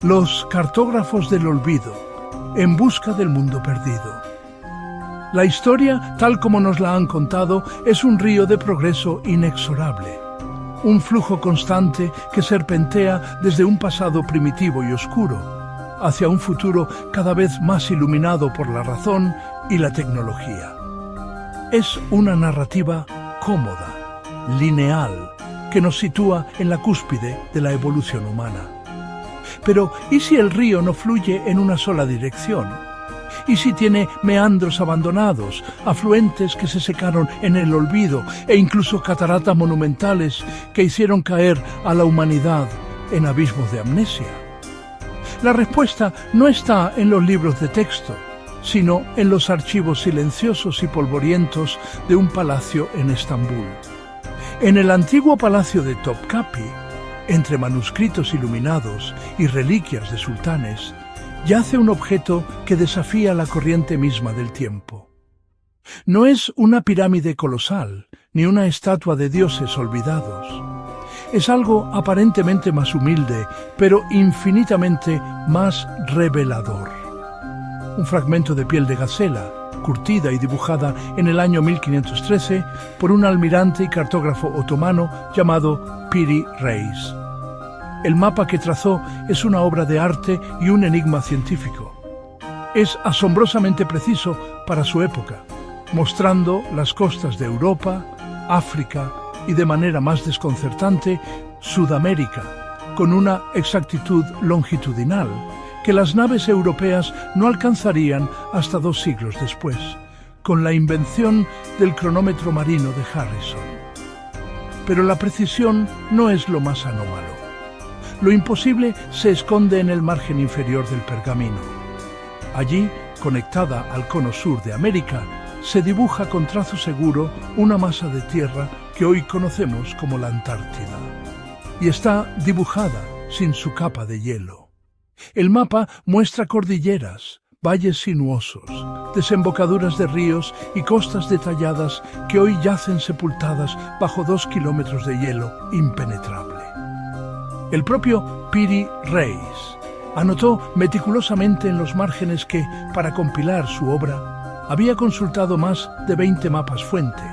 Los cartógrafos del olvido, en busca del mundo perdido. La historia, tal como nos la han contado, es un río de progreso inexorable. Un flujo constante que serpentea desde un pasado primitivo y oscuro hacia un futuro cada vez más iluminado por la razón y la tecnología. Es una narrativa cómoda, lineal, que nos sitúa en la cúspide de la evolución humana. Pero, ¿y si el río no fluye en una sola dirección? ¿Y si tiene meandros abandonados, afluentes que se secaron en el olvido e incluso cataratas monumentales que hicieron caer a la humanidad en abismos de amnesia? La respuesta no está en los libros de texto, sino en los archivos silenciosos y polvorientos de un palacio en Estambul. En el antiguo palacio de Topkapi, entre manuscritos iluminados y reliquias de sultanes, yace un objeto que desafía la corriente misma del tiempo. No es una pirámide colosal, ni una estatua de dioses olvidados. Es algo aparentemente más humilde, pero infinitamente más revelador. Un fragmento de piel de gacela, curtida y dibujada en el año 1513 por un almirante y cartógrafo otomano llamado Piri Reis. El mapa que trazó es una obra de arte y un enigma científico. Es asombrosamente preciso para su época, mostrando las costas de Europa, África y, de manera más desconcertante, Sudamérica, con una exactitud longitudinal que las naves europeas no alcanzarían hasta 2 siglos después, con la invención del cronómetro marino de Harrison. Pero la precisión no es lo más anómalo. Lo imposible se esconde en el margen inferior del pergamino. Allí, conectada al cono sur de América, se dibuja con trazo seguro una masa de tierra que hoy conocemos como la Antártida. Y está dibujada sin su capa de hielo. El mapa muestra cordilleras, valles sinuosos, desembocaduras de ríos y costas detalladas que hoy yacen sepultadas bajo 2 kilómetros de hielo impenetrable. El propio Piri Reis anotó meticulosamente en los márgenes que, para compilar su obra, había consultado más de 20 mapas fuente,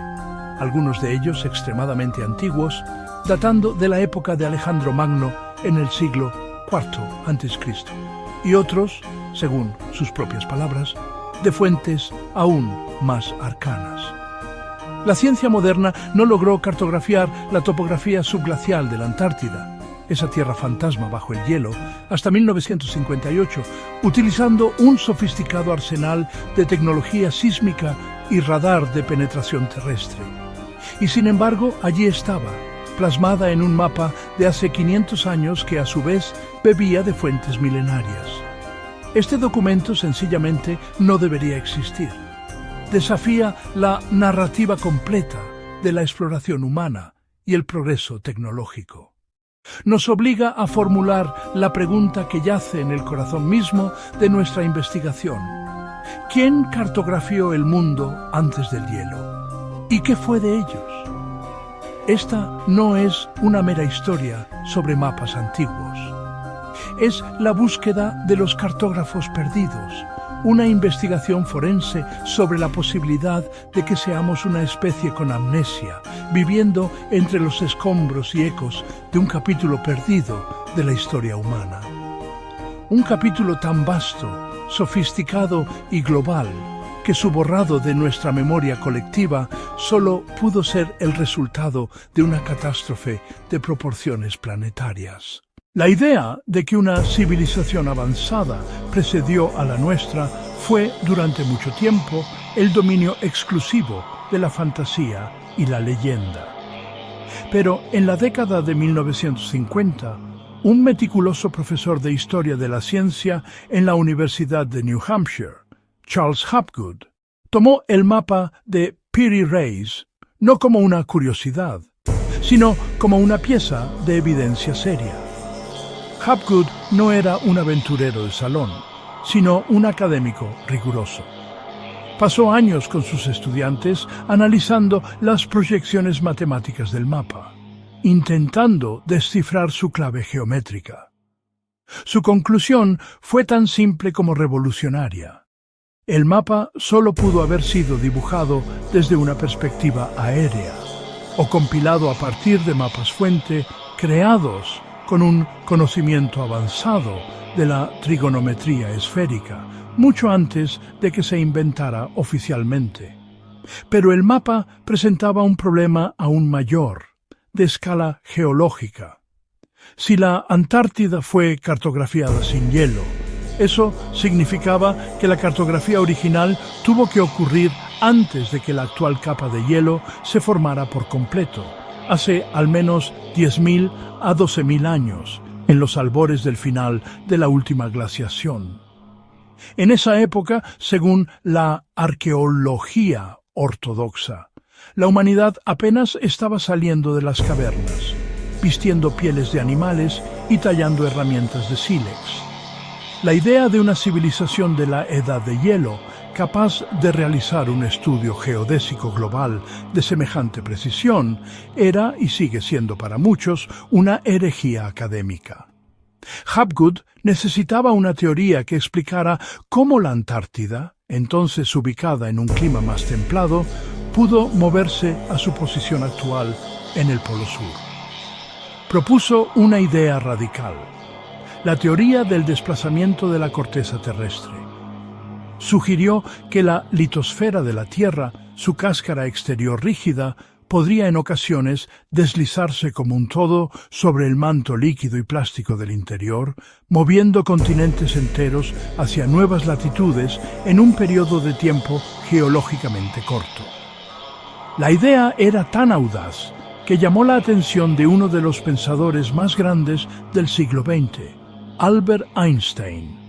algunos de ellos extremadamente antiguos, datando de la época de Alejandro Magno en el siglo IV a.C., y otros, según sus propias palabras, de fuentes aún más arcanas. La ciencia moderna no logró cartografiar la topografía subglacial de la Antártida, esa tierra fantasma bajo el hielo, hasta 1958, utilizando un sofisticado arsenal de tecnología sísmica y radar de penetración terrestre. Y sin embargo, allí estaba, plasmada en un mapa de hace 500 años que a su vez bebía de fuentes milenarias. Este documento sencillamente no debería existir. Desafía la narrativa completa de la exploración humana y el progreso tecnológico. Nos obliga a formular la pregunta que yace en el corazón mismo de nuestra investigación. ¿Quién cartografió el mundo antes del hielo? ¿Y qué fue de ellos? Esta no es una mera historia sobre mapas antiguos. Es la búsqueda de los cartógrafos perdidos, una investigación forense sobre la posibilidad de que seamos una especie con amnesia, viviendo entre los escombros y ecos de un capítulo perdido de la historia humana. Un capítulo tan vasto, sofisticado y global, que su borrado de nuestra memoria colectiva solo pudo ser el resultado de una catástrofe de proporciones planetarias. La idea de que una civilización avanzada precedió a la nuestra fue, durante mucho tiempo, el dominio exclusivo de la fantasía y la leyenda. Pero en la década de 1950, un meticuloso profesor de Historia de la Ciencia en la Universidad de New Hampshire, Charles Hapgood, tomó el mapa de Piri Reis no como una curiosidad, sino como una pieza de evidencia seria. Hapgood no era un aventurero de salón, sino un académico riguroso. Pasó años con sus estudiantes analizando las proyecciones matemáticas del mapa, intentando descifrar su clave geométrica. Su conclusión fue tan simple como revolucionaria. El mapa solo pudo haber sido dibujado desde una perspectiva aérea, o compilado a partir de mapas fuente creados con un conocimiento avanzado de la trigonometría esférica, mucho antes de que se inventara oficialmente. Pero el mapa presentaba un problema aún mayor, de escala geológica. Si la Antártida fue cartografiada sin hielo, eso significaba que la cartografía original tuvo que ocurrir antes de que la actual capa de hielo se formara por completo, hace al menos 10.000 a 12.000 años, en los albores del final de la última glaciación. En esa época, según la arqueología ortodoxa, la humanidad apenas estaba saliendo de las cavernas, vistiendo pieles de animales y tallando herramientas de sílex. La idea de una civilización de la Edad de Hielo, capaz de realizar un estudio geodésico global de semejante precisión, era y sigue siendo para muchos una herejía académica. Hapgood necesitaba una teoría que explicara cómo la Antártida, entonces ubicada en un clima más templado, pudo moverse a su posición actual en el Polo Sur. Propuso una idea radical: la teoría del desplazamiento de la corteza terrestre. Sugirió que la litosfera de la Tierra, su cáscara exterior rígida, podría en ocasiones deslizarse como un todo sobre el manto líquido y plástico del interior, moviendo continentes enteros hacia nuevas latitudes en un periodo de tiempo geológicamente corto. La idea era tan audaz que llamó la atención de uno de los pensadores más grandes del siglo XX, Albert Einstein.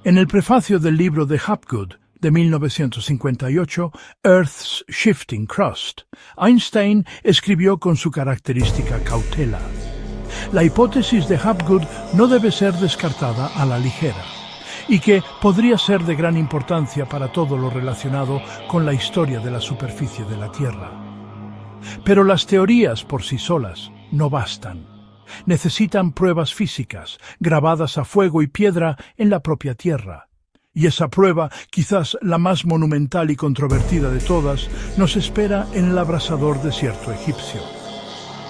En el prefacio del libro de Hapgood de 1958, Earth's Shifting Crust, Einstein escribió con su característica cautela: la hipótesis de Hapgood no debe ser descartada a la ligera, y que podría ser de gran importancia para todo lo relacionado con la historia de la superficie de la Tierra. Pero las teorías por sí solas no bastan. Necesitan pruebas físicas, grabadas a fuego y piedra en la propia Tierra. Y esa prueba, quizás la más monumental y controvertida de todas, nos espera en el abrasador desierto egipcio.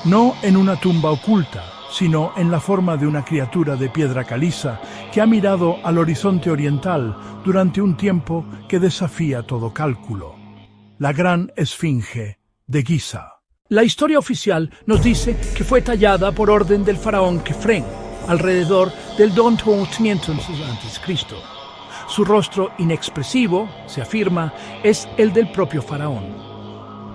No en una tumba oculta, sino en la forma de una criatura de piedra caliza que ha mirado al horizonte oriental durante un tiempo que desafía todo cálculo: la gran esfinge de Giza. La historia oficial nos dice que fue tallada por orden del faraón Kefren, alrededor del 2500 a.C. Su rostro inexpresivo, se afirma, es el del propio faraón.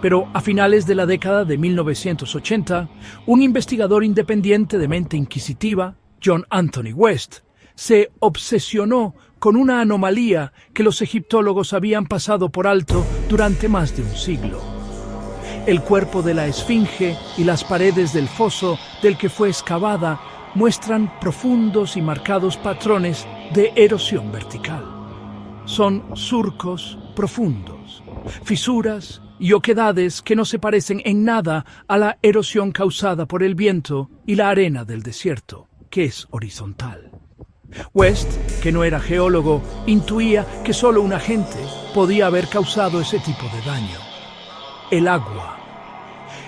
Pero a finales de la década de 1980, un investigador independiente de mente inquisitiva, John Anthony West, se obsesionó con una anomalía que los egiptólogos habían pasado por alto durante más de un siglo. El cuerpo de la esfinge y las paredes del foso del que fue excavada muestran profundos y marcados patrones de erosión vertical. Son surcos profundos, fisuras y oquedades que no se parecen en nada a la erosión causada por el viento y la arena del desierto, que es horizontal. West, que no era geólogo, intuía que solo un agente podía haber causado ese tipo de daño: el agua.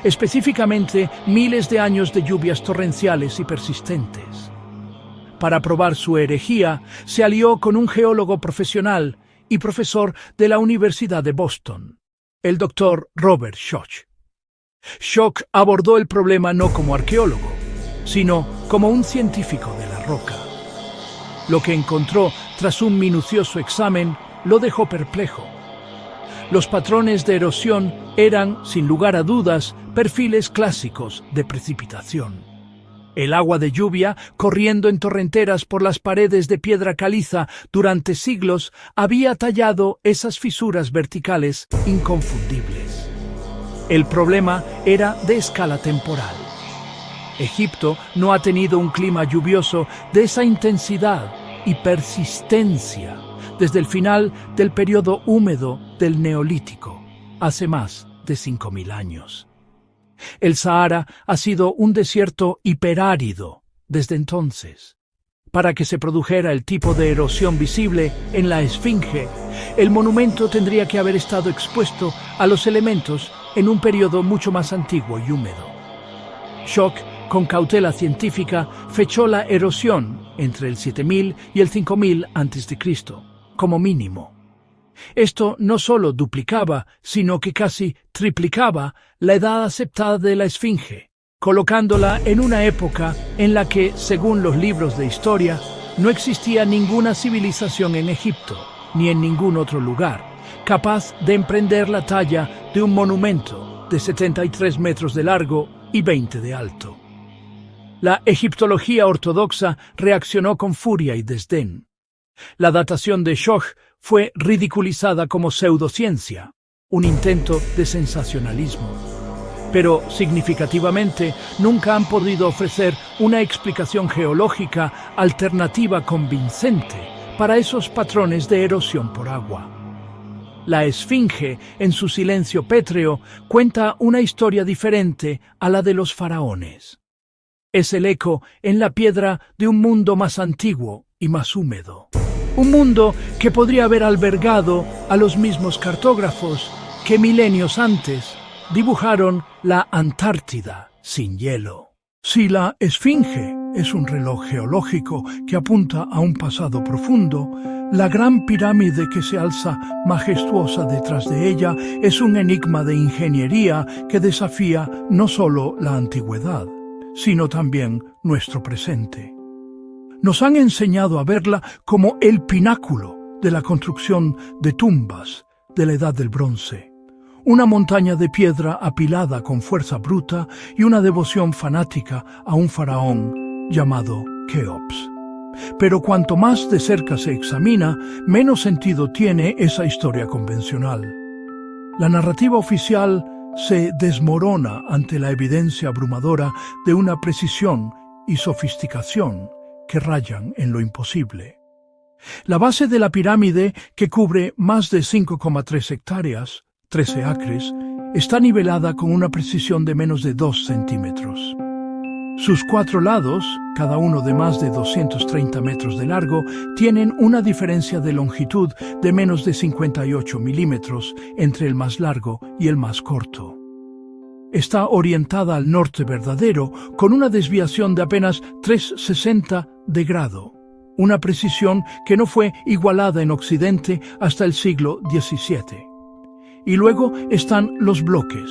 Específicamente, miles de años de lluvias torrenciales y persistentes. Para probar su herejía, se alió con un geólogo profesional y profesor de la Universidad de Boston, el Dr. Robert Schoch. Schoch abordó el problema no como arqueólogo, sino como un científico de la roca. Lo que encontró tras un minucioso examen lo dejó perplejo. Los patrones de erosión eran, sin lugar a dudas, perfiles clásicos de precipitación. El agua de lluvia, corriendo en torrenteras por las paredes de piedra caliza durante siglos, había tallado esas fisuras verticales inconfundibles. El problema era de escala temporal. Egipto no ha tenido un clima lluvioso de esa intensidad y persistencia desde el final del periodo húmedo del Neolítico, hace más de 5.000 años. El Sahara ha sido un desierto hiperárido desde entonces. Para que se produjera el tipo de erosión visible en la Esfinge, el monumento tendría que haber estado expuesto a los elementos en un periodo mucho más antiguo y húmedo. Schoch, con cautela científica, fechó la erosión entre el 7000 y el 5000 a.C., como mínimo. Esto no solo duplicaba, sino que casi triplicaba la edad aceptada de la Esfinge, colocándola en una época en la que, según los libros de historia, no existía ninguna civilización en Egipto, ni en ningún otro lugar, capaz de emprender la talla de un monumento de 73 metros de largo y 20 de alto. La egiptología ortodoxa reaccionó con furia y desdén. La datación de Schoch fue ridiculizada como pseudociencia, un intento de sensacionalismo. Pero, significativamente, nunca han podido ofrecer una explicación geológica alternativa convincente para esos patrones de erosión por agua. La Esfinge, en su silencio pétreo, cuenta una historia diferente a la de los faraones. Es el eco en la piedra de un mundo más antiguo y más húmedo. Un mundo que podría haber albergado a los mismos cartógrafos que milenios antes dibujaron la Antártida sin hielo. Si la Esfinge es un reloj geológico que apunta a un pasado profundo, la gran pirámide que se alza majestuosa detrás de ella es un enigma de ingeniería que desafía no solo la antigüedad, sino también nuestro presente. Nos han enseñado a verla como el pináculo de la construcción de tumbas de la Edad del Bronce, una montaña de piedra apilada con fuerza bruta y una devoción fanática a un faraón llamado Keops. Pero cuanto más de cerca se examina, menos sentido tiene esa historia convencional. La narrativa oficial se desmorona ante la evidencia abrumadora de una precisión y sofisticación que rayan en lo imposible. La base de la pirámide, que cubre más de 5,3 hectáreas, 13 acres, está nivelada con una precisión de menos de 2 centímetros. Sus 4 lados, cada uno de más de 230 metros de largo, tienen una diferencia de longitud de menos de 58 milímetros entre el más largo y el más corto. Está orientada al norte verdadero con una desviación de apenas 3/60 de grado, una precisión que no fue igualada en Occidente hasta el siglo XVII. Y luego están los bloques,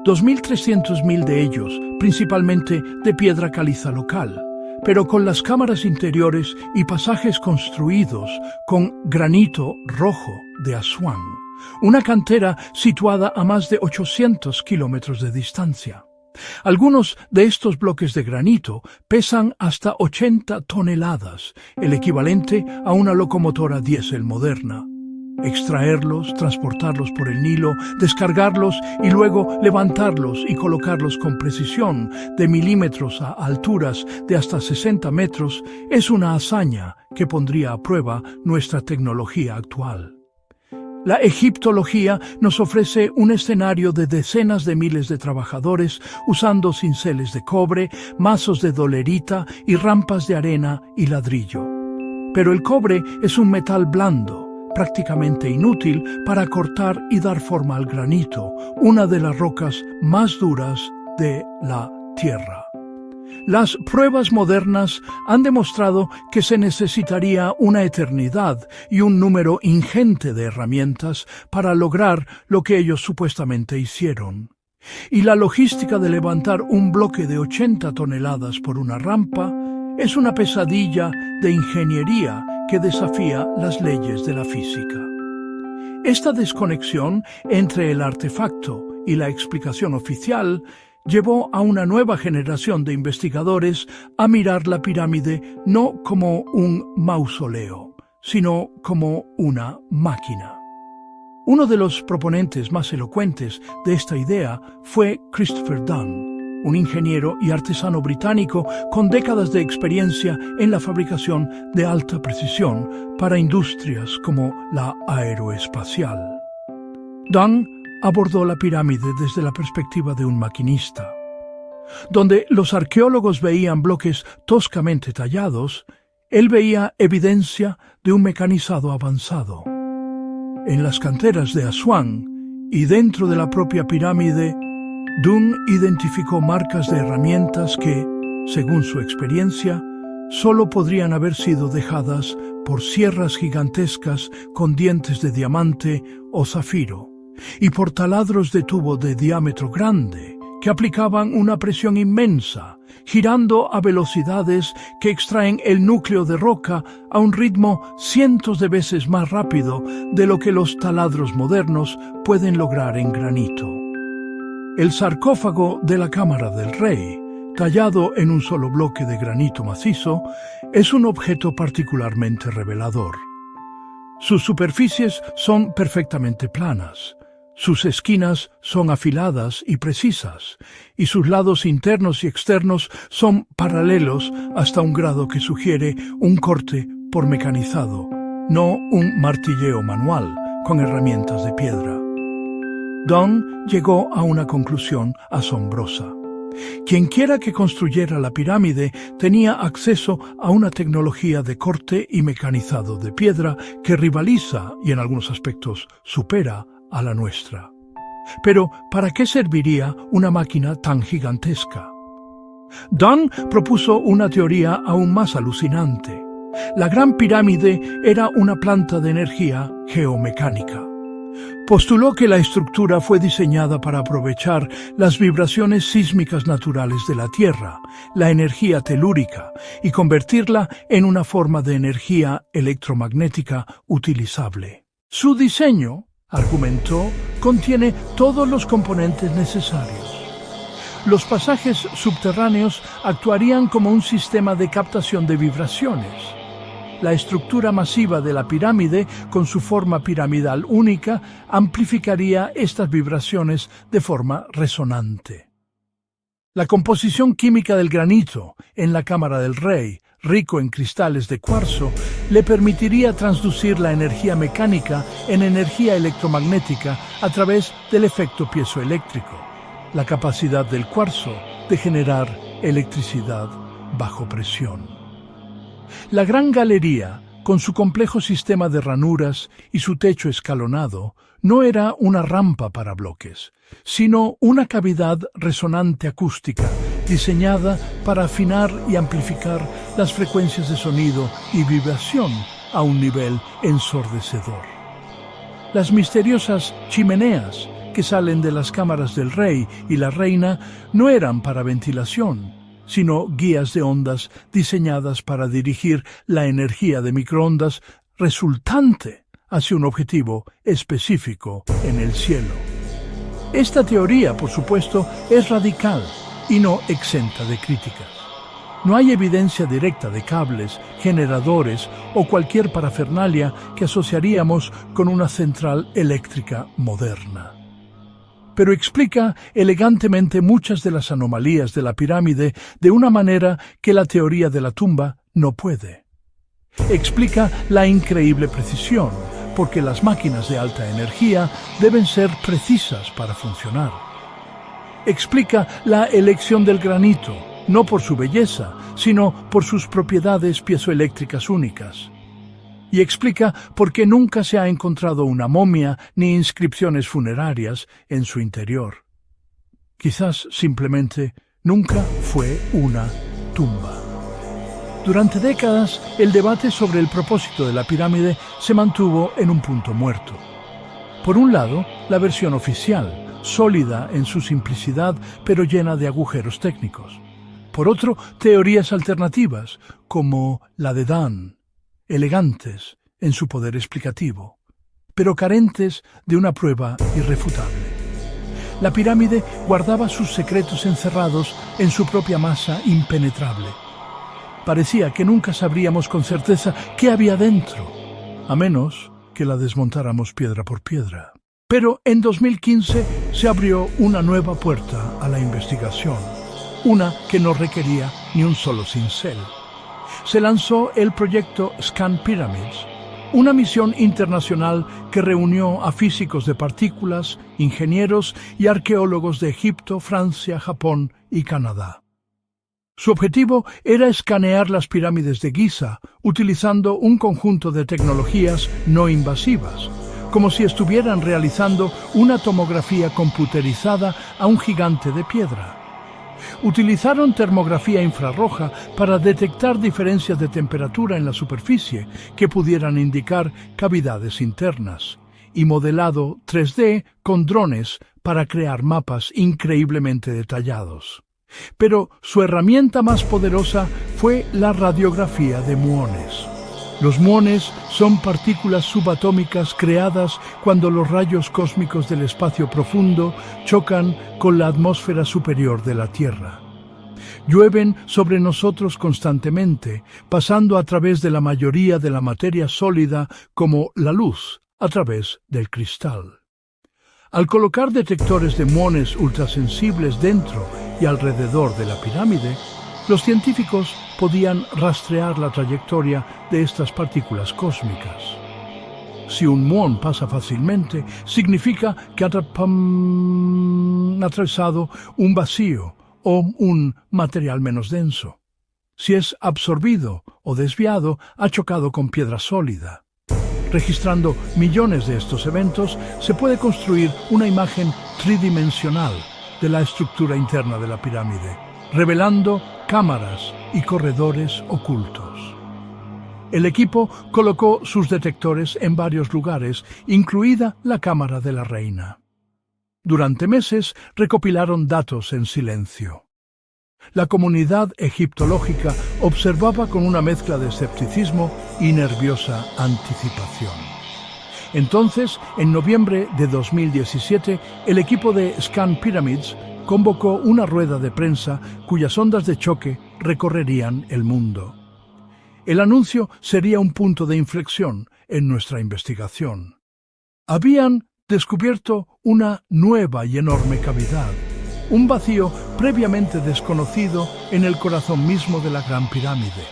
2.300.000 de ellos, principalmente de piedra caliza local, pero con las cámaras interiores y pasajes construidos con granito rojo de Asuán, una cantera situada a más de 800 kilómetros de distancia. Algunos de estos bloques de granito pesan hasta 80 toneladas, el equivalente a una locomotora diésel moderna. Extraerlos, transportarlos por el Nilo, descargarlos y luego levantarlos y colocarlos con precisión de milímetros a alturas de hasta 60 metros es una hazaña que pondría a prueba nuestra tecnología actual. La egiptología nos ofrece un escenario de decenas de miles de trabajadores usando cinceles de cobre, mazos de dolerita y rampas de arena y ladrillo. Pero el cobre es un metal blando, prácticamente inútil para cortar y dar forma al granito, una de las rocas más duras de la Tierra. Las pruebas modernas han demostrado que se necesitaría una eternidad y un número ingente de herramientas para lograr lo que ellos supuestamente hicieron. Y la logística de levantar un bloque de 80 toneladas por una rampa es una pesadilla de ingeniería que desafía las leyes de la física. Esta desconexión entre el artefacto y la explicación oficial llevó a una nueva generación de investigadores a mirar la pirámide no como un mausoleo, sino como una máquina. Uno de los proponentes más elocuentes de esta idea fue Christopher Dunn, un ingeniero y artesano británico con décadas de experiencia en la fabricación de alta precisión para industrias como la aeroespacial. Dunn abordó la pirámide desde la perspectiva de un maquinista. Donde los arqueólogos veían bloques toscamente tallados, Él veía evidencia de un mecanizado avanzado. En las canteras de Asuán y dentro de la propia pirámide, Dunn identificó marcas de herramientas que, según su experiencia, solo podrían haber sido dejadas por sierras gigantescas con dientes de diamante o zafiro, y por taladros de tubo de diámetro grande, que aplicaban una presión inmensa, girando a velocidades que extraen el núcleo de roca a un ritmo cientos de veces más rápido de lo que los taladros modernos pueden lograr en granito. El sarcófago de la Cámara del Rey, tallado en un solo bloque de granito macizo, es un objeto particularmente revelador. Sus superficies son perfectamente planas, sus esquinas son afiladas y precisas, y sus lados internos y externos son paralelos hasta un grado que sugiere un corte por mecanizado, no un martilleo manual con herramientas de piedra. Dunn llegó a una conclusión asombrosa. Quienquiera que construyera la pirámide tenía acceso a una tecnología de corte y mecanizado de piedra que rivaliza y en algunos aspectos supera a la nuestra. Pero, ¿para qué serviría una máquina tan gigantesca? Dunn propuso una teoría aún más alucinante. La Gran Pirámide era una planta de energía geomecánica. Postuló que la estructura fue diseñada para aprovechar las vibraciones sísmicas naturales de la Tierra, la energía telúrica, y convertirla en una forma de energía electromagnética utilizable. Su diseño, argumentó, contiene todos los componentes necesarios. Los pasajes subterráneos actuarían como un sistema de captación de vibraciones. La estructura masiva de la pirámide, con su forma piramidal única, amplificaría estas vibraciones de forma resonante. La composición química del granito en la Cámara del Rey, rico en cristales de cuarzo, le permitiría transducir la energía mecánica en energía electromagnética a través del efecto piezoeléctrico, la capacidad del cuarzo de generar electricidad bajo presión. La gran galería, con su complejo sistema de ranuras y su techo escalonado, no era una rampa para bloques, sino una cavidad resonante acústica diseñada para afinar y amplificar las frecuencias de sonido y vibración a un nivel ensordecedor. Las misteriosas chimeneas que salen de las cámaras del rey y la reina no eran para ventilación, sino guías de ondas diseñadas para dirigir la energía de microondas resultante hacia un objetivo específico en el cielo. Esta teoría, por supuesto, es radical y no exenta de críticas. No hay evidencia directa de cables, generadores o cualquier parafernalia que asociaríamos con una central eléctrica moderna. Pero explica elegantemente muchas de las anomalías de la pirámide de una manera que la teoría de la tumba no puede. Explica la increíble precisión, porque las máquinas de alta energía deben ser precisas para funcionar. Explica la elección del granito, no por su belleza, sino por sus propiedades piezoeléctricas únicas. Y explica por qué nunca se ha encontrado una momia ni inscripciones funerarias en su interior. Quizás simplemente nunca fue una tumba. Durante décadas, el debate sobre el propósito de la pirámide se mantuvo en un punto muerto. Por un lado, la versión oficial, sólida en su simplicidad, pero llena de agujeros técnicos. Por otro, teorías alternativas, como la de Dunn, elegantes en su poder explicativo, pero carentes de una prueba irrefutable. La pirámide guardaba sus secretos encerrados en su propia masa impenetrable. Parecía que nunca sabríamos con certeza qué había dentro, a menos que la desmontáramos piedra por piedra. Pero en 2015 se abrió una nueva puerta a la investigación, una que no requería ni un solo cincel. Se lanzó el proyecto Scan Pyramids, una misión internacional que reunió a físicos de partículas, ingenieros y arqueólogos de Egipto, Francia, Japón y Canadá. Su objetivo era escanear las pirámides de Giza utilizando un conjunto de tecnologías no invasivas, como si estuvieran realizando una tomografía computerizada a un gigante de piedra. Utilizaron termografía infrarroja para detectar diferencias de temperatura en la superficie que pudieran indicar cavidades internas, y modelado 3D con drones para crear mapas increíblemente detallados. Pero su herramienta más poderosa fue la radiografía de muones. Los muones son partículas subatómicas creadas cuando los rayos cósmicos del espacio profundo chocan con la atmósfera superior de la Tierra. Llueven sobre nosotros constantemente, pasando a través de la mayoría de la materia sólida como la luz a través del cristal. Al colocar detectores de muones ultrasensibles dentro y alrededor de la pirámide, los científicos podían rastrear la trayectoria de estas partículas cósmicas. Si un muón pasa fácilmente, significa que ha atravesado un vacío o un material menos denso. Si es absorbido o desviado, ha chocado con piedra sólida. Registrando millones de estos eventos, se puede construir una imagen tridimensional de la estructura interna de la pirámide, revelando cámaras y corredores ocultos. El equipo colocó sus detectores en varios lugares, incluida la cámara de la reina. Durante meses recopilaron datos en silencio. La comunidad egiptológica observaba con una mezcla de escepticismo y nerviosa anticipación. Entonces, en noviembre de 2017, el equipo de Scan Pyramids convocó una rueda de prensa cuyas ondas de choque recorrerían el mundo. El anuncio sería un punto de inflexión en nuestra investigación. Habían descubierto una nueva y enorme cavidad, un vacío previamente desconocido en el corazón mismo de la Gran Pirámide.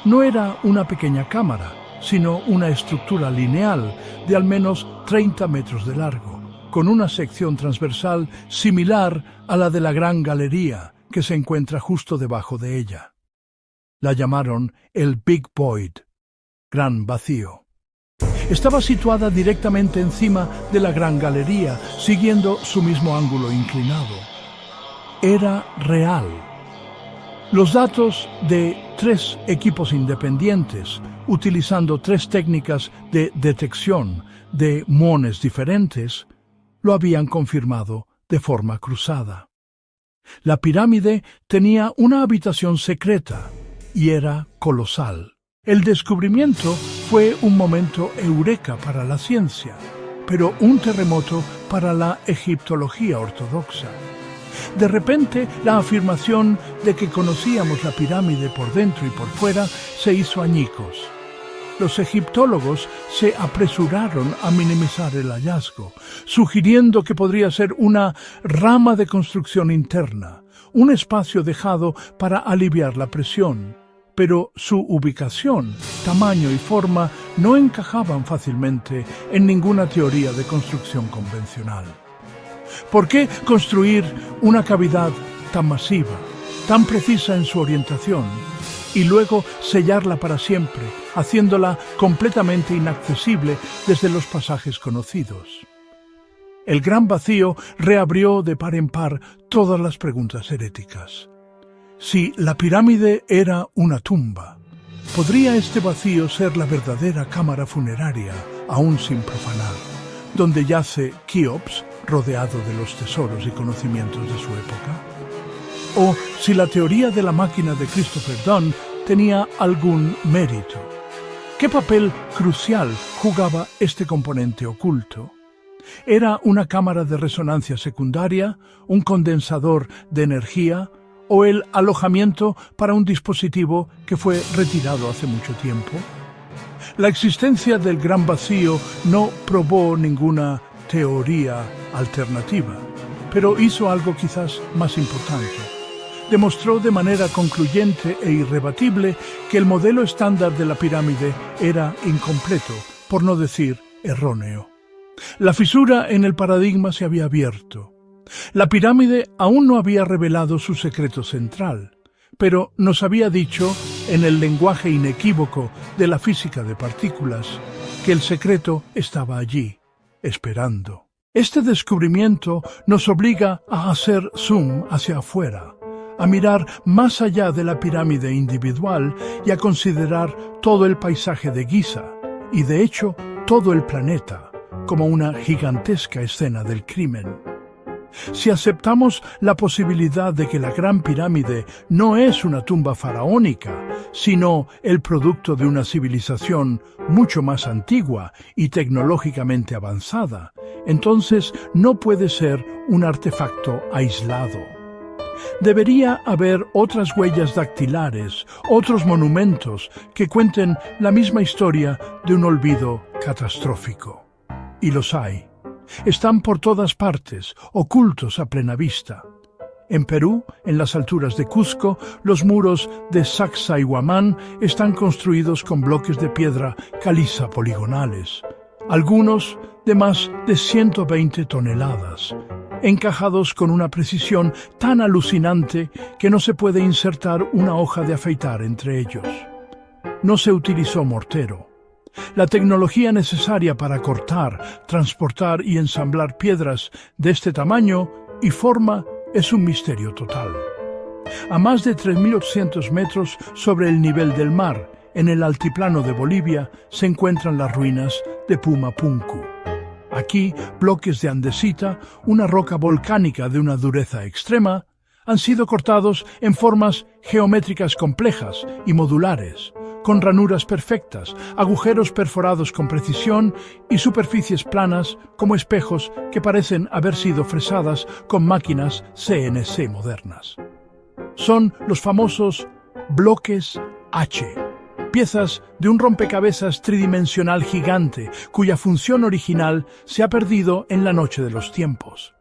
No era una pequeña cámara, sino una estructura lineal de al menos 30 metros de largo, con una sección transversal similar a la de la Gran Galería que se encuentra justo debajo de ella. La llamaron el Big Void, Gran Vacío. Estaba situada directamente encima de la Gran Galería, siguiendo su mismo ángulo inclinado. Era real. Los datos de 3 equipos independientes, utilizando 3 técnicas de detección de muones diferentes, lo habían confirmado de forma cruzada. La pirámide tenía una habitación secreta y era colosal. El descubrimiento fue un momento eureka para la ciencia, pero un terremoto para la egiptología ortodoxa. De repente, la afirmación de que conocíamos la pirámide por dentro y por fuera se hizo añicos. Los egiptólogos se apresuraron a minimizar el hallazgo, sugiriendo que podría ser una rama de construcción interna, un espacio dejado para aliviar la presión. Pero su ubicación, tamaño y forma no encajaban fácilmente en ninguna teoría de construcción convencional. ¿Por qué construir una cavidad tan masiva, tan precisa en su orientación, y luego sellarla para siempre, haciéndola completamente inaccesible desde los pasajes conocidos? El Gran Vacío reabrió de par en par todas las preguntas heréticas. Si la pirámide era una tumba, ¿podría este vacío ser la verdadera cámara funeraria, aún sin profanar, donde yace Keops, rodeado de los tesoros y conocimientos de su época? ¿O si la teoría de la máquina de Christopher Dunn tenía algún mérito? ¿Qué papel crucial jugaba este componente oculto? ¿Era una cámara de resonancia secundaria, un condensador de energía, o el alojamiento para un dispositivo que fue retirado hace mucho tiempo? La existencia del Gran Vacío no probó ninguna teoría alternativa, pero hizo algo quizás más importante. Demostró de manera concluyente e irrebatible que el modelo estándar de la pirámide era incompleto, por no decir erróneo. La fisura en el paradigma se había abierto. La pirámide aún no había revelado su secreto central, pero nos había dicho, en el lenguaje inequívoco de la física de partículas, que el secreto estaba allí, esperando. Este descubrimiento nos obliga a hacer zoom hacia afuera, a mirar más allá de la pirámide individual y a considerar todo el paisaje de Giza, y de hecho todo el planeta, como una gigantesca escena del crimen. Si aceptamos la posibilidad de que la Gran Pirámide no es una tumba faraónica, sino el producto de una civilización mucho más antigua y tecnológicamente avanzada, entonces no puede ser un artefacto aislado. Debería haber otras huellas dactilares, otros monumentos que cuenten la misma historia de un olvido catastrófico. Y los hay. Están por todas partes, ocultos a plena vista. En Perú, en las alturas de Cusco, los muros de Sacsayhuamán están construidos con bloques de piedra caliza poligonales, algunos de más de 120 toneladas, encajados con una precisión tan alucinante que no se puede insertar una hoja de afeitar entre ellos. No se utilizó mortero. La tecnología necesaria para cortar, transportar y ensamblar piedras de este tamaño y forma es un misterio total. A más de 3.800 metros sobre el nivel del mar, en el altiplano de Bolivia, se encuentran las ruinas de Pumapunku. Aquí, bloques de andesita, una roca volcánica de una dureza extrema, han sido cortados en formas geométricas complejas y modulares, con ranuras perfectas, agujeros perforados con precisión y superficies planas como espejos que parecen haber sido fresadas con máquinas CNC modernas. Son los famosos bloques H, piezas de un rompecabezas tridimensional gigante cuya función original se ha perdido en la noche de los tiempos.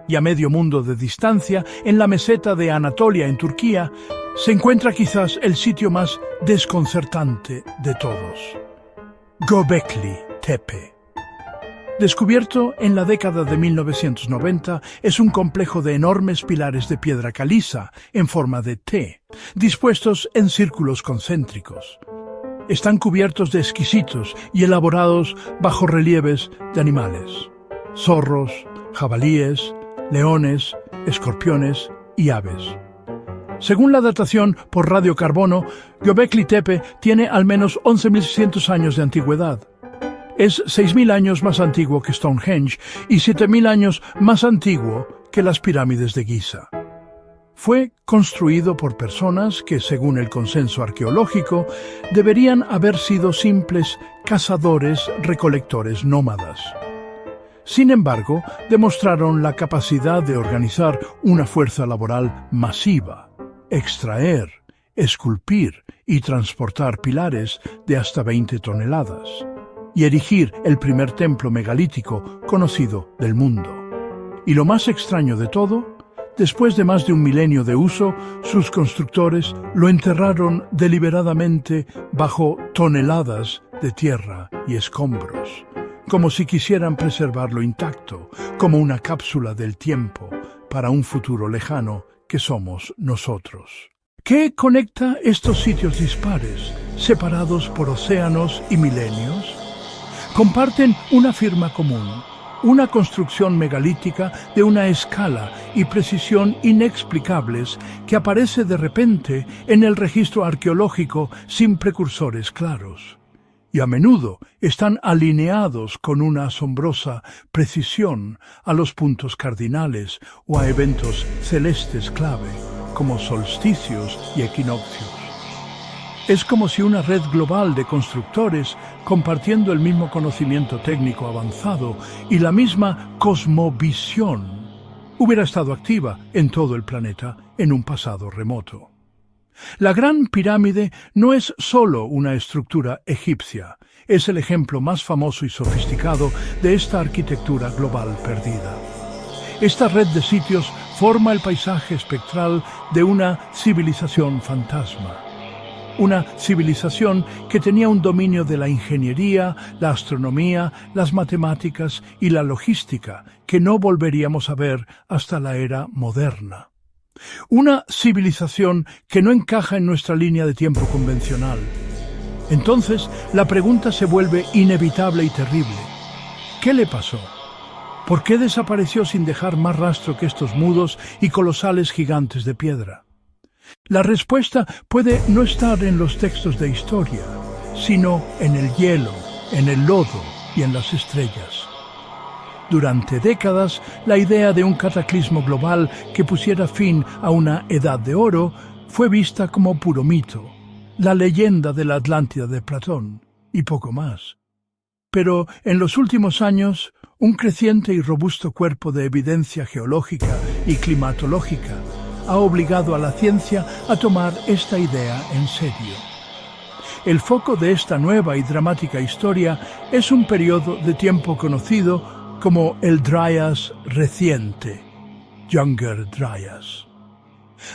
Y a medio mundo de distancia, en la meseta de Anatolia, en Turquía, se encuentra quizás el sitio más desconcertante de todos: Göbekli Tepe. Descubierto en la década de 1990, es un complejo de enormes pilares de piedra caliza en forma de T, dispuestos en círculos concéntricos. Están cubiertos de exquisitos y elaborados bajorrelieves de animales: zorros, jabalíes, leones, escorpiones y aves. Según la datación por radiocarbono, Göbekli Tepe tiene al menos 11.600 años de antigüedad. Es 6.000 años más antiguo que Stonehenge y 7.000 años más antiguo que las pirámides de Giza. Fue construido por personas que, según el consenso arqueológico, deberían haber sido simples cazadores-recolectores nómadas. Sin embargo, demostraron la capacidad de organizar una fuerza laboral masiva, extraer, esculpir y transportar pilares de hasta 20 toneladas, y erigir el primer templo megalítico conocido del mundo. Y lo más extraño de todo, después de más de un milenio de uso, sus constructores lo enterraron deliberadamente bajo toneladas de tierra y escombros, como si quisieran preservarlo intacto, como una cápsula del tiempo para un futuro lejano que somos nosotros. ¿Qué conecta estos sitios dispares, separados por océanos y milenios? Comparten una firma común, una construcción megalítica de una escala y precisión inexplicables que aparece de repente en el registro arqueológico sin precursores claros. Y a menudo están alineados con una asombrosa precisión a los puntos cardinales o a eventos celestes clave, como solsticios y equinoccios. Es como si una red global de constructores, compartiendo el mismo conocimiento técnico avanzado y la misma cosmovisión, hubiera estado activa en todo el planeta en un pasado remoto. La Gran Pirámide no es solo una estructura egipcia, es el ejemplo más famoso y sofisticado de esta arquitectura global perdida. Esta red de sitios forma el paisaje espectral de una civilización fantasma. Una civilización que tenía un dominio de la ingeniería, la astronomía, las matemáticas y la logística que no volveríamos a ver hasta la era moderna. Una civilización que no encaja en nuestra línea de tiempo convencional. Entonces, la pregunta se vuelve inevitable y terrible. ¿Qué le pasó? ¿Por qué desapareció sin dejar más rastro que estos mudos y colosales gigantes de piedra? La respuesta puede no estar en los textos de historia, sino en el hielo, en el lodo y en las estrellas. Durante décadas, la idea de un cataclismo global que pusiera fin a una edad de oro fue vista como puro mito, la leyenda de la Atlántida de Platón, y poco más. Pero en los últimos años, un creciente y robusto cuerpo de evidencia geológica y climatológica ha obligado a la ciencia a tomar esta idea en serio. El foco de esta nueva y dramática historia es un periodo de tiempo conocido como el Dryas reciente, Younger Dryas.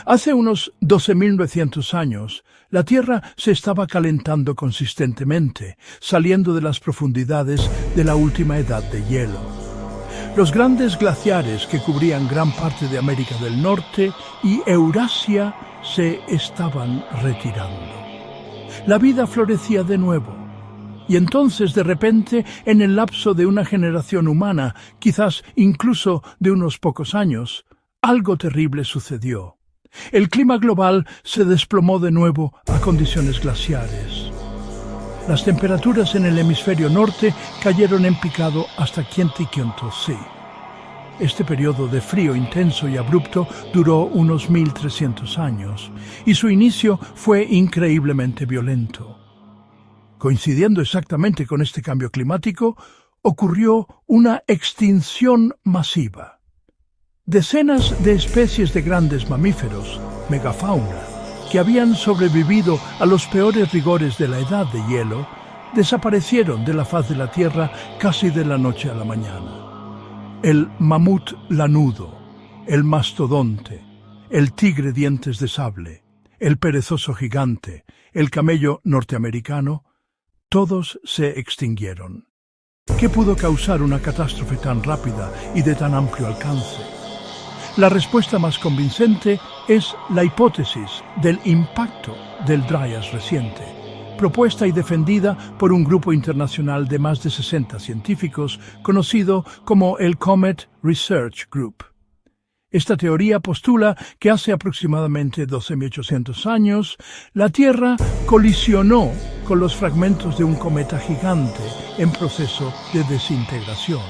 Hace unos 12.900 años, la Tierra se estaba calentando consistentemente, saliendo de las profundidades de la última edad de hielo. Los grandes glaciares que cubrían gran parte de América del Norte y Eurasia se estaban retirando. La vida florecía de nuevo. Y entonces, de repente, en el lapso de una generación humana, quizás incluso de unos pocos años, algo terrible sucedió. El clima global se desplomó de nuevo a condiciones glaciares. Las temperaturas en el hemisferio norte cayeron en picado hasta Kientikientosi. Este periodo de frío intenso y abrupto duró unos 1.300 años, y su inicio fue increíblemente violento. Coincidiendo exactamente con este cambio climático, ocurrió una extinción masiva. Decenas de especies de grandes mamíferos, megafauna, que habían sobrevivido a los peores rigores de la edad de hielo, desaparecieron de la faz de la Tierra casi de la noche a la mañana. El mamut lanudo, el mastodonte, el tigre dientes de sable, el perezoso gigante, el camello norteamericano, todos se extinguieron. ¿Qué pudo causar una catástrofe tan rápida y de tan amplio alcance? La respuesta más convincente es la hipótesis del impacto del Dryas reciente, propuesta y defendida por un grupo internacional de más de 60 científicos conocido como el Comet Research Group. Esta teoría postula que hace aproximadamente 12.800 años, la Tierra colisionó con los fragmentos de un cometa gigante en proceso de desintegración.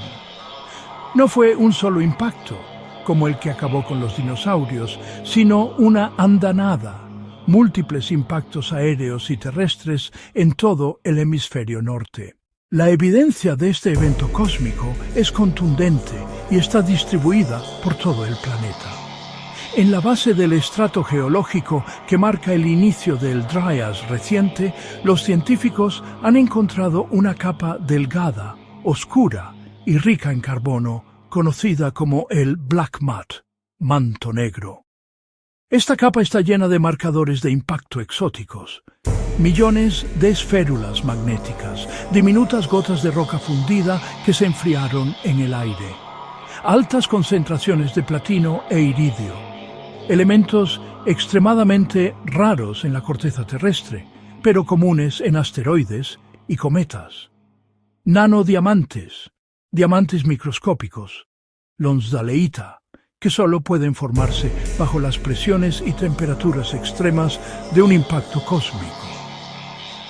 No fue un solo impacto, como el que acabó con los dinosaurios, sino una andanada, múltiples impactos aéreos y terrestres en todo el hemisferio norte. La evidencia de este evento cósmico es contundente y está distribuida por todo el planeta. En la base del estrato geológico que marca el inicio del Dryas reciente, los científicos han encontrado una capa delgada, oscura y rica en carbono, conocida como el Black Mat, manto negro. Esta capa está llena de marcadores de impacto exóticos. Millones de esférulas magnéticas, diminutas gotas de roca fundida que se enfriaron en el aire. Altas concentraciones de platino e iridio. Elementos extremadamente raros en la corteza terrestre, pero comunes en asteroides y cometas. Nanodiamantes, diamantes microscópicos, lonsdaleita, que solo pueden formarse bajo las presiones y temperaturas extremas de un impacto cósmico.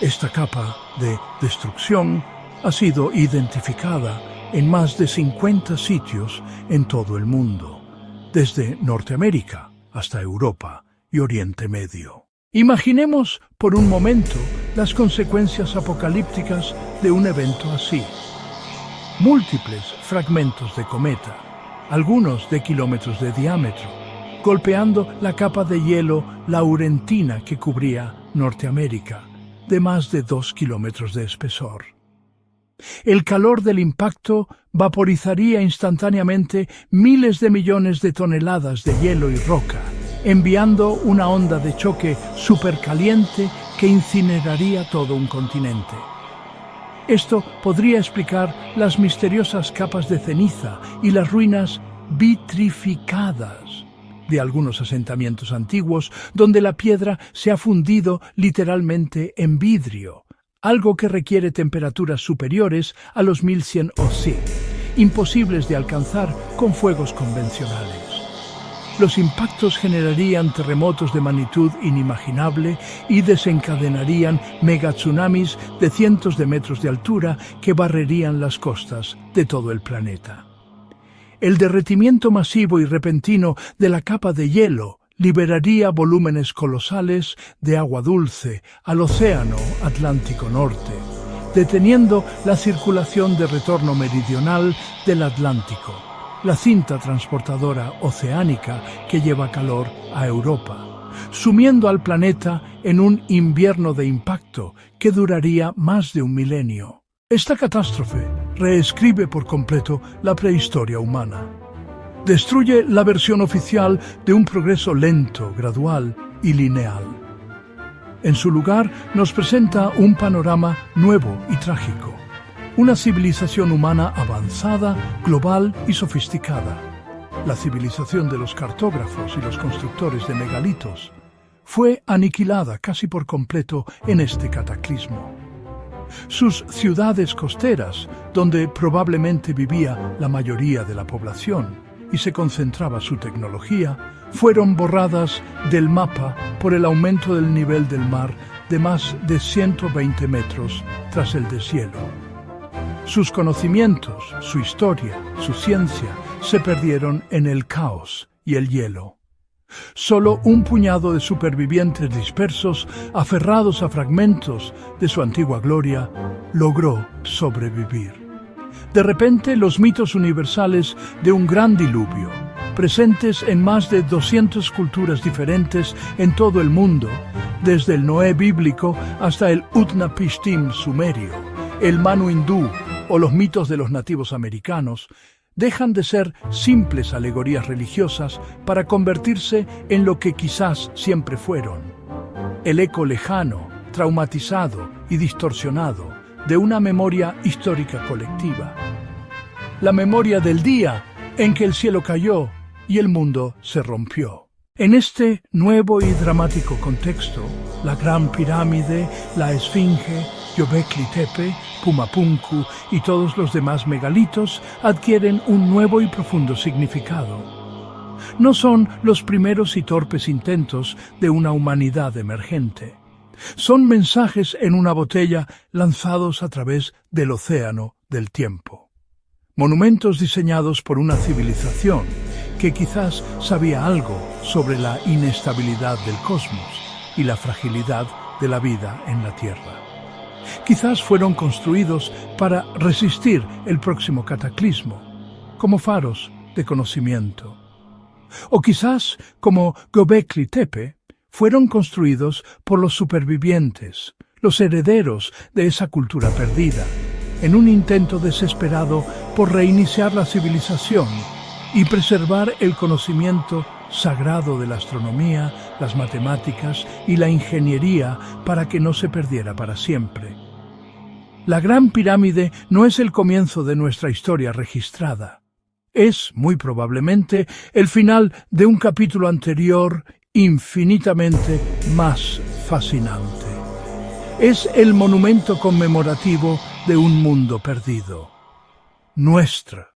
Esta capa de destrucción ha sido identificada en más de 50 sitios en todo el mundo, desde Norteamérica hasta Europa y Oriente Medio. Imaginemos por un momento las consecuencias apocalípticas de un evento así. Múltiples fragmentos de cometa, algunos de kilómetros de diámetro, golpeando la capa de hielo laurentina que cubría Norteamérica, de más de 2 kilómetros de espesor. El calor del impacto vaporizaría instantáneamente miles de millones de toneladas de hielo y roca, enviando una onda de choque supercaliente que incineraría todo un continente. Esto podría explicar las misteriosas capas de ceniza y las ruinas vitrificadas de algunos asentamientos antiguos donde la piedra se ha fundido literalmente en vidrio, algo que requiere temperaturas superiores a los 1100 OC, imposibles de alcanzar con fuegos convencionales. Los impactos generarían terremotos de magnitud inimaginable y desencadenarían megatsunamis de cientos de metros de altura que barrerían las costas de todo el planeta. El derretimiento masivo y repentino de la capa de hielo liberaría volúmenes colosales de agua dulce al océano Atlántico Norte, deteniendo la circulación de retorno meridional del Atlántico, la cinta transportadora oceánica que lleva calor a Europa, sumiendo al planeta en un invierno de impacto que duraría más de un milenio. Esta catástrofe reescribe por completo la prehistoria humana. Destruye la versión oficial de un progreso lento, gradual y lineal. En su lugar nos presenta un panorama nuevo y trágico. Una civilización humana avanzada, global y sofisticada. La civilización de los cartógrafos y los constructores de megalitos fue aniquilada casi por completo en este cataclismo. Sus ciudades costeras, donde probablemente vivía la mayoría de la población y se concentraba su tecnología, fueron borradas del mapa por el aumento del nivel del mar de más de 120 metros tras el deshielo. Sus conocimientos, su historia, su ciencia se perdieron en el caos y el hielo. Solo un puñado de supervivientes dispersos, aferrados a fragmentos de su antigua gloria, logró sobrevivir. De repente, los mitos universales de un gran diluvio, presentes en más de 200 culturas diferentes en todo el mundo, desde el Noé bíblico hasta el Utnapishtim sumerio, el Manu hindú o los mitos de los nativos americanos, dejan de ser simples alegorías religiosas para convertirse en lo que quizás siempre fueron: el eco lejano, traumatizado y distorsionado de una memoria histórica colectiva. La memoria del día en que el cielo cayó y el mundo se rompió. En este nuevo y dramático contexto, la Gran Pirámide, la Esfinge, Göbekli Tepe, Pumapunku y todos los demás megalitos adquieren un nuevo y profundo significado. No son los primeros y torpes intentos de una humanidad emergente. Son mensajes en una botella lanzados a través del océano del tiempo. Monumentos diseñados por una civilización que quizás sabía algo sobre la inestabilidad del cosmos y la fragilidad de la vida en la Tierra. Quizás fueron construidos para resistir el próximo cataclismo, como faros de conocimiento. O quizás, como Göbekli Tepe, fueron construidos por los supervivientes, los herederos de esa cultura perdida, en un intento desesperado por reiniciar la civilización y preservar el conocimiento sagrado de la astronomía, las matemáticas y la ingeniería para que no se perdiera para siempre. La Gran Pirámide no es el comienzo de nuestra historia registrada. Es, muy probablemente, el final de un capítulo anterior infinitamente más fascinante. Es el monumento conmemorativo de un mundo perdido. Nuestra